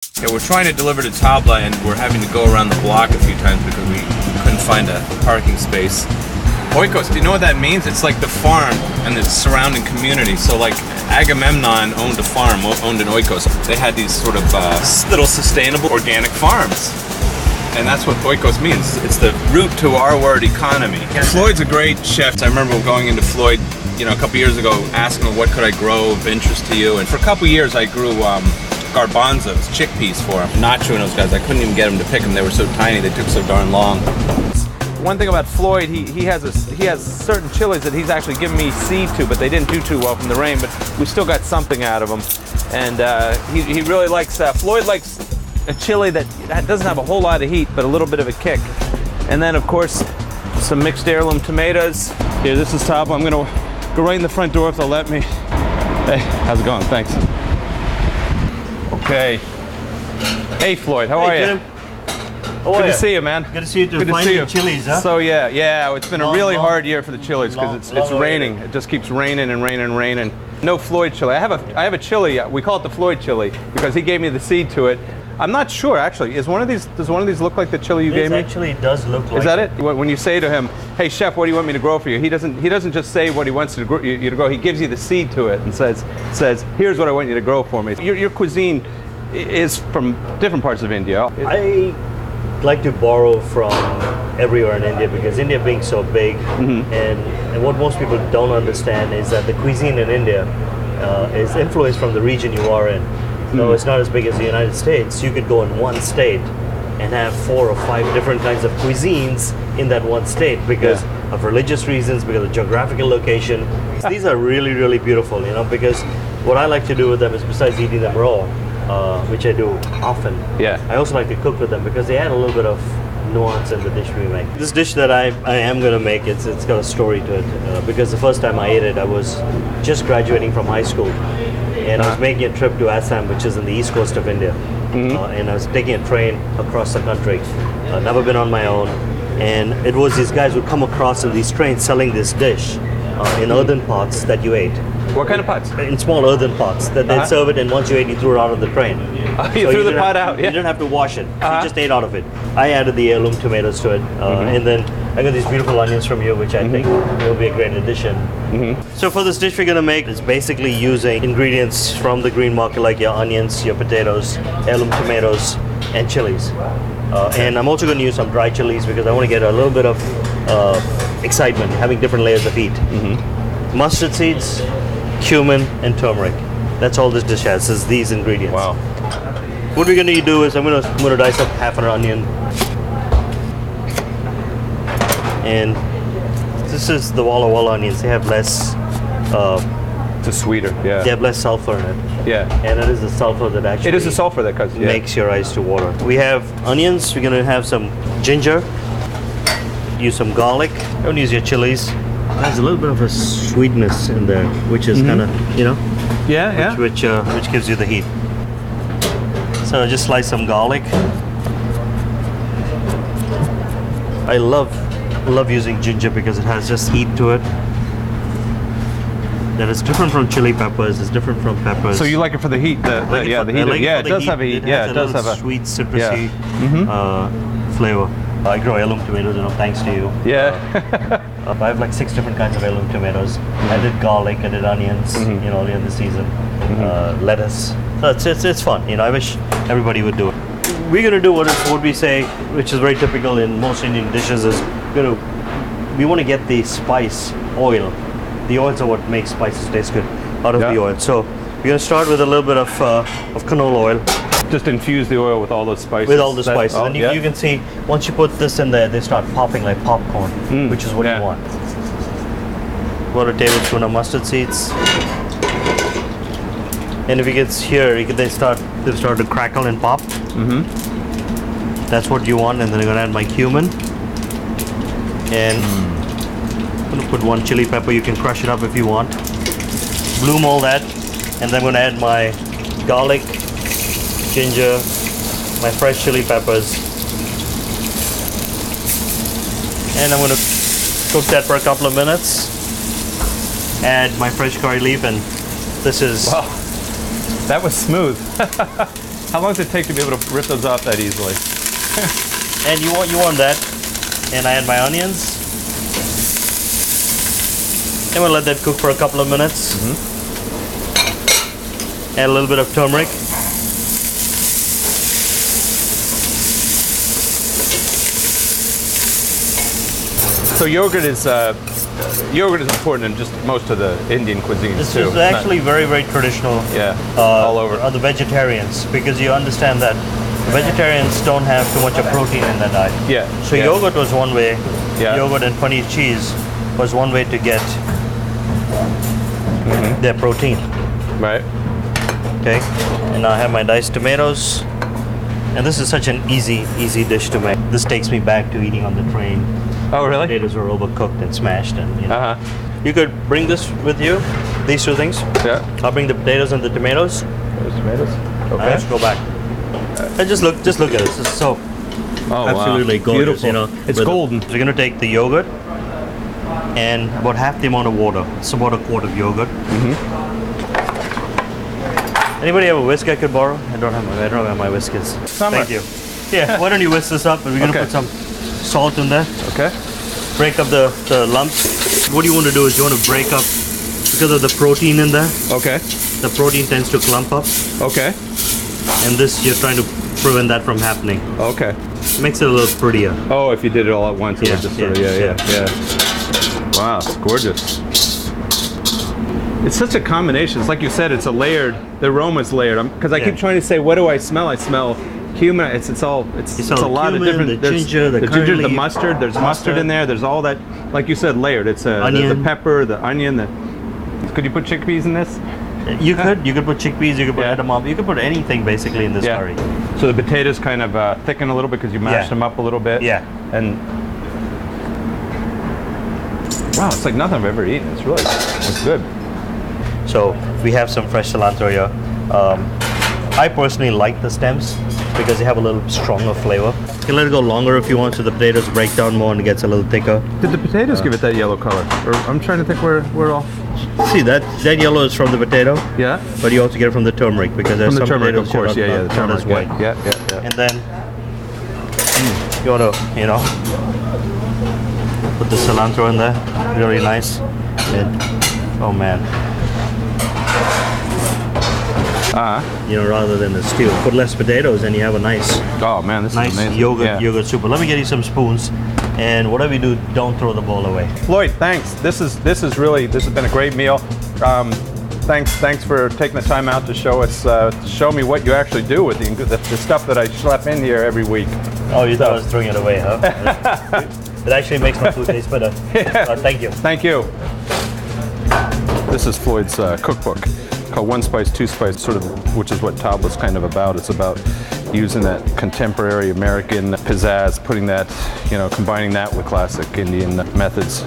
Yeah, we're trying to deliver to Tabla, and we're having to go around the block a few times because we couldn't find a parking space. Oikos, do you know what that means? It's like the farm and the surrounding community. So like Agamemnon owned a farm, owned an Oikos. They had these sort of little sustainable organic farms. And that's what Oikos means. It's the root to our word economy. Floyd's a great chef. I remember going into Floyd, a couple years ago, asking him what could I grow of interest to you. And for a couple years I grew garbanzos, chickpeas for him. Nacho and those guys, I couldn't even get them to pick them. They were so tiny, they took so darn long. One thing about Floyd, he has certain chilies that he's actually given me seed to, but they didn't do too well from the rain, but we still got something out of them. And he really likes, Floyd likes a chili that doesn't have a whole lot of heat, but a little bit of a kick. And then of course, some mixed heirloom tomatoes. Here, this is Tabla. I'm gonna go right in the front door if they'll let me. Hey, how's it going? Thanks. Okay. Hey Floyd, how are you? Good to see you, man. Good to see you too. Good to see you. Chilies, huh? So yeah, it's been a really hard year for the chilies because it's raining. It just keeps raining and raining and raining. No Floyd chili. I have a chili. We call it the Floyd chili because he gave me the seed to it. I'm not sure actually. Does one of these look like the chili you gave me? It actually does look like. Is that it? When you say to him, "Hey chef, what do you want me to grow for you?" He doesn't just say what he wants you to grow. He gives you the seed to it and says, "Here's what I want you to grow for me." Your cuisine is from different parts of India. I like to borrow from everywhere in India because India being so big, and what most people don't understand is that the cuisine in India is influenced from the region you are in. So it's not as big as the United States. You could go in one state and have 4 or 5 different kinds of cuisines in that one state because of religious reasons, because of geographical location. These are really, really beautiful, because what I like to do with them is besides eating them raw, which I do often. Yeah. I also like to cook with them because they add a little bit of nuance in the dish we make. This dish that I am going to make, it's got a story to it because the first time I ate it, I was just graduating from high school and I was making a trip to Assam, which is in the east coast of India. And I was taking a train across the country. Never been on my own. And it was these guys who come across in these trains selling this dish in earthen pots that you ate. What kind of pots? In small earthen pots that they'd serve it, and once you ate, you threw it out of the train. You threw the pot out, yeah. You didn't have to wash it. You just ate out of it. I added the heirloom tomatoes to it, and then I got these beautiful onions from you, which I think will be a great addition. So for this dish we're going to make, it's basically using ingredients from the green market, like your onions, your potatoes, heirloom tomatoes, and chilies. And I'm also going to use some dry chilies because I want to get a little bit of excitement, having different layers of heat. Mustard seeds, cumin, and turmeric. That's all this dish has, is these ingredients. Wow. What we're going to do is I'm going to dice up half an onion. And this is the Walla Walla onions. They have less... it's sweeter, yeah. They have less sulfur in it. Yeah. And it is the sulfur that actually... It is the sulfur that causes, makes your eyes to water. We have onions. We're going to have some ginger. Use some garlic. Don't use your chilies. There's a little bit of a sweetness in there, which is kind of, which gives you the heat. So just slice some garlic. I love using ginger because it has just heat to it. That is different from chili peppers. It's different from peppers. So you like it for the heat? The heat. It does have a heat. It does have a sweet, citrusy flavor. I grow heirloom tomatoes, thanks to you. Yeah. I have like 6 different kinds of heirloom tomatoes. I did garlic, I did onions, earlier in the season. Lettuce. So it's fun. I wish everybody would do it. We're gonna do what we say, which is very typical in most Indian dishes, is we want to get the spice oil. The oils are what makes spices taste good out of the oil. So we're gonna start with a little bit of canola oil. Just infuse the oil with all those spices. With all the spices. And you can see, once you put this in there, they start popping like popcorn, which is what you want. About a tablespoon of mustard seeds. And if it gets here, they start to crackle and pop. That's what you want. And then I'm going to add my cumin. And I'm going to put 1 chili pepper. You can crush it up if you want. Bloom all that. And then I'm going to add my garlic, ginger, my fresh chili peppers, and I'm going to cook that for a couple of minutes. Add my fresh curry leaf, and this is... Wow, that was smooth. How long does it take to be able to rip those off that easily? And you want that. And I add my onions. And we'll let that cook for a couple of minutes. Add a little bit of turmeric. So yogurt is important in just most of the Indian cuisines This too. is actually very, very traditional. Yeah, all over. The vegetarians, because you understand that vegetarians don't have too much of protein in their diet. Yeah. So yeah. yogurt was one way. Yeah. Yogurt and paneer cheese was one way to get their protein. Right. Okay. And now I have my diced tomatoes. And this is such an easy dish to make. This takes me back to eating on the train. Oh, really? Potatoes were overcooked and smashed, and you know. Uh-huh. You could bring this with you. These two things. Yeah. I'll bring the potatoes and the tomatoes. Those tomatoes. Okay. Let's go back. And just look at this. It's so absolutely wow. gorgeous. Beautiful. You know, It's with golden. So you're gonna take the yogurt and about half the amount of water. It's about a quart of yogurt. Anybody have a whisk I could borrow? I don't have my whiskers. Summer. Thank you. Yeah. Why don't you whisk this up? And we're gonna Okay. put some salt in there. Okay. Break up the lumps. What you want to do is you want to break up, because of the protein in there, Okay. the protein tends to clump up, Okay. and this you're trying to prevent that from happening. Okay. Makes it a little prettier. Oh, if you did it all at once, it Yeah, would just sort of, yeah. yeah. Wow, it's gorgeous. It's such a combination. It's like you said, it's a layered. The aroma's layered. Because I Yeah. keep trying to say, what do I smell? I smell cumin. It's all a lot of cumin, different. the there's ginger, the the curry ginger, the leaf, mustard. There's mustard in there. There's all that, like you said, layered. It's the Onion. pepper, the onion. Could you put chickpeas in this? You could put chickpeas, you could put Yeah. edamame, you could put anything basically in this Yeah. curry. So the potatoes kind of thicken a little bit because you mashed Yeah. them up a little bit. Yeah. And wow, it's like nothing I've ever eaten. It's good. So we have some fresh cilantro here. I personally like the stems because they have a little stronger flavor. You can let it go longer if you want, so the potatoes break down more and it gets a little thicker. Did the potatoes give it that yellow color? Or I'm trying to think where we're off. See that yellow is from the potato, Yeah. but you also get it from the turmeric because there's From the some turmeric, potatoes of course. that are Yeah, not- the not turmeric. as white. Yeah. And then you want to, put the cilantro in there, really nice. And, oh man. Rather than a stew, put less potatoes and you have a nice Oh man, this is amazing. yogurt soup. But let me get you some spoons, and whatever you do, don't throw the bowl away. Floyd, thanks. This has been a great meal. Thanks for taking the time out to show us, to show me what you actually do with the stuff that I schlep in here every week. Oh, you thought I was throwing it away, huh? It actually makes my food taste better. Thank you. Thank you. This is Floyd's cookbook called One Spice, Two Spice, which is what Tabla's kind of about. It's about using that contemporary American pizzazz, putting that, combining that with classic Indian methods.